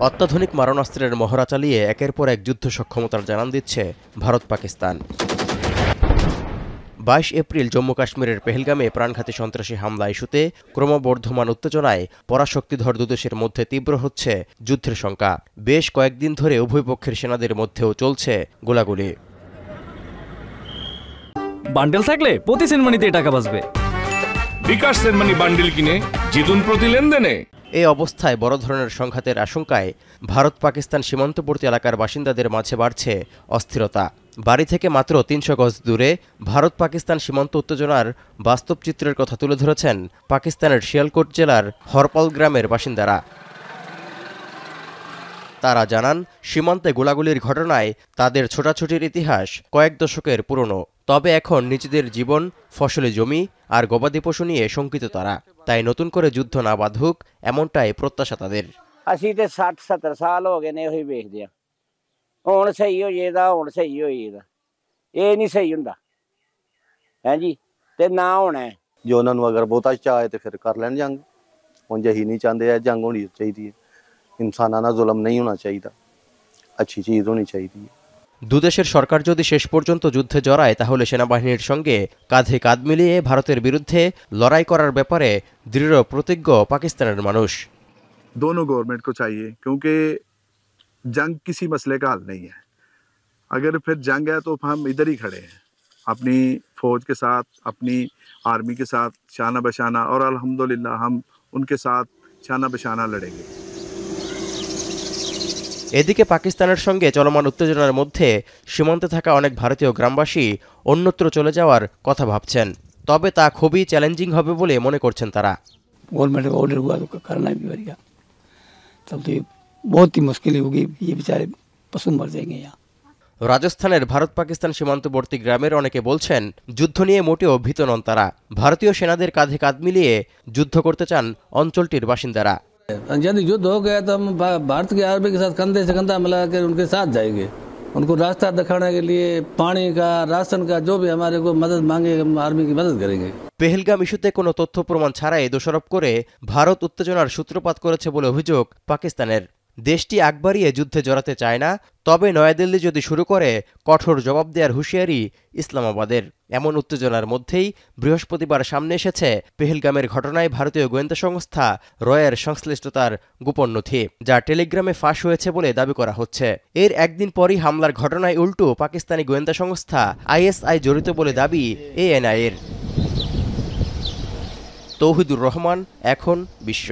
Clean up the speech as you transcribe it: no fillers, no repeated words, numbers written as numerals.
অত্যাধুনিক মারণাস্ত্রের মহড়া চালিয়ে একের পর এক যুদ্ধ সক্ষমতার জানান দিচ্ছে ভারত পাকিস্তান। 22 এপ্রিল জম্মু কাশ্মীরের পেহেলগামে প্রাণঘাতী সন্ত্রাসী হামলা ইস্যুতে ক্রমবর্ধমান উত্তেজনায় পরাশক্তিধর দুদেশের মধ্যে তীব্র হচ্ছে যুদ্ধের শঙ্কা। বেশ কয়েকদিন ধরে উভয় পক্ষের সেনাদের মধ্যেও চলছে গোলাগুলি। বান্ডেল থাকলে প্রতি সেনমানিতে টাকা বাঁচবে। বিকাশ সেনমানি বান্ডেল কিনে জিতুন প্রতি লেনদেনে। এই অবস্থায় বড় ধরনের সংঘাতের আশঙ্কায় ভারত পাকিস্তান সীমান্তবর্তী এলাকার বাসিন্দাদের মাঝে বাড়ছে অস্থিরতা। বাড়ি থেকে মাত্র 300 গজ দূরে ভারত পাকিস্তান সীমান্ত উত্তেজনার বাস্তব চিত্রের কথা তুলে ধরেছেন পাকিস্তানের শিয়ালকোট জেলার হরপাল গ্রামের বাসিন্দারা। তারা জানান, সীমান্তে গোলাগুলির ঘটনায় তাদের ছোটাছুটির ইতিহাস কয়েক দশকের পুরনো। তবে এখন নিজেদের জীবন, ফসলি জমি আর গবাদি পশু নিয়ে শঙ্কিত তারা। তাই নতুন করে যুদ্ধ না বাঁধুক এমনটাই প্রত্যাশা তাদের। 60-70 साल हो गए ने ਉਹੀ ਵੇਖਦੇ ਆ। ਹੁਣ ਸਹੀ ਹੋ ਜਾਏਗਾ, ਹੁਣ ਸਹੀ ਹੋ ਜਾਏਗਾ। ਇਹ ਨਹੀਂ ਸਹੀ ਹੁੰਦਾ ਹੈ ਜੀ, ਤੇ ਨਾ ਹੋਣਾ ਜੋ ਉਹਨਾਂ ਨੂੰ ਅਗਰ ਬਹੁਤਾ ਚਾਹੇ ਤੇ ਫਿਰ ਕਰ ਲੈਣ ਜੰਗ। ਹੁਣ ਜਹੀ ਨਹੀਂ ਚਾਹੁੰਦੇ ਆ ਜੰਗ ਹੋਣੀ ਚਾਹੀਦੀ ਹੈ। ইনসানা না জুলম नहीं होना चाहिए, अच्छी चीज होनी चाहिए। দুদেশের সরকার যদি শেষ পর্যন্ত যুদ্ধে জড়ায় তাহলে সেনাবাহিনীর সঙ্গে কাঁধে কাঁধ মিলিয়ে ভারতের বিরুদ্ধে লড়াই করার ব্যাপারে দৃঢ় প্রতিজ্ঞ পাকিস্তানের মানুষ। दोनों गवर्नमेंट को चाहिए, क्योंकि जंग किसी मसले का हल नहीं है। अगर फिर जंग है तो हम इधर ही खड़े हैं अपनी फौज के साथ, अपनी आर्मी के साथ शाना बशाना, और अल्हम्दुलिल्लाह हम उनके साथ शाना बशाना लड़ेंगे। এদিকে পাকিস্তানের সঙ্গে চলমান উত্তেজনার মধ্যে সীমান্তে থাকা অনেক ভারতীয় গ্রামবাসী অন্যত্র চলে যাওয়ার কথা ভাবছেন। তবে তা খুবই চ্যালেঞ্জিং হবে বলে মনে করছেন তারা। गवर्नमेंट का ऑर्डर हुआ तो करना भी पड़ेगा, तब तो बहुत ही मुश्किल होगी, ये बेचारे पशु मर जाएंगे यहाँ। রাজস্থানের ভারত পাকিস্তান সীমান্তবর্তী গ্রামের অনেকে বলছেন, যুদ্ধ নিয়ে মোটেও ভীত নন তারা। ভারতীয় সেনাদের কাঁধে কাঁধ মিলিয়ে যুদ্ধ করতে চান অঞ্চলটির বাসিন্দারা। यदि युद्ध हो गया तो हम भारत की आर्मी के साथ कंधे से कंधा मिलाकर उनके साथ जाएंगे। उनको रास्ता दिखाने के लिए पानी का, राशन का, जो भी हमारे को मदद मांगे हम आर्मी की मदद करेंगे। পেহেলগাম ইস্যুতে কোনো তথ্য প্রমাণ ছাড়াই দোষারোপ করে ভারত উত্তেজনার সূত্রপাত করেছে বলে অভিযোগ পাকিস্তানের। দেশটি আগ বাড়িয়ে যুদ্ধে জড়াতে চায় না, তবে নয়াদিল্লি যদি শুরু করে কঠোর জবাব দেওয়ার হুঁশিয়ারি ইসলামাবাদের। এমন উত্তেজনার মধ্যেই বৃহস্পতিবার সামনে এসেছে পেহেলগামের ঘটনায় ভারতীয় গোয়েন্দা সংস্থা রয়ের সংশ্লিষ্টতার গোপন নথি, যা টেলিগ্রামে ফাঁস হয়েছে বলে দাবি করা হচ্ছে। এর একদিন পরই হামলার ঘটনায় উল্টো পাকিস্তানি গোয়েন্দা সংস্থা ISI জড়িত বলে দাবি ANI-এর। তৌহিদুর রহমান, এখন বিশ্ব।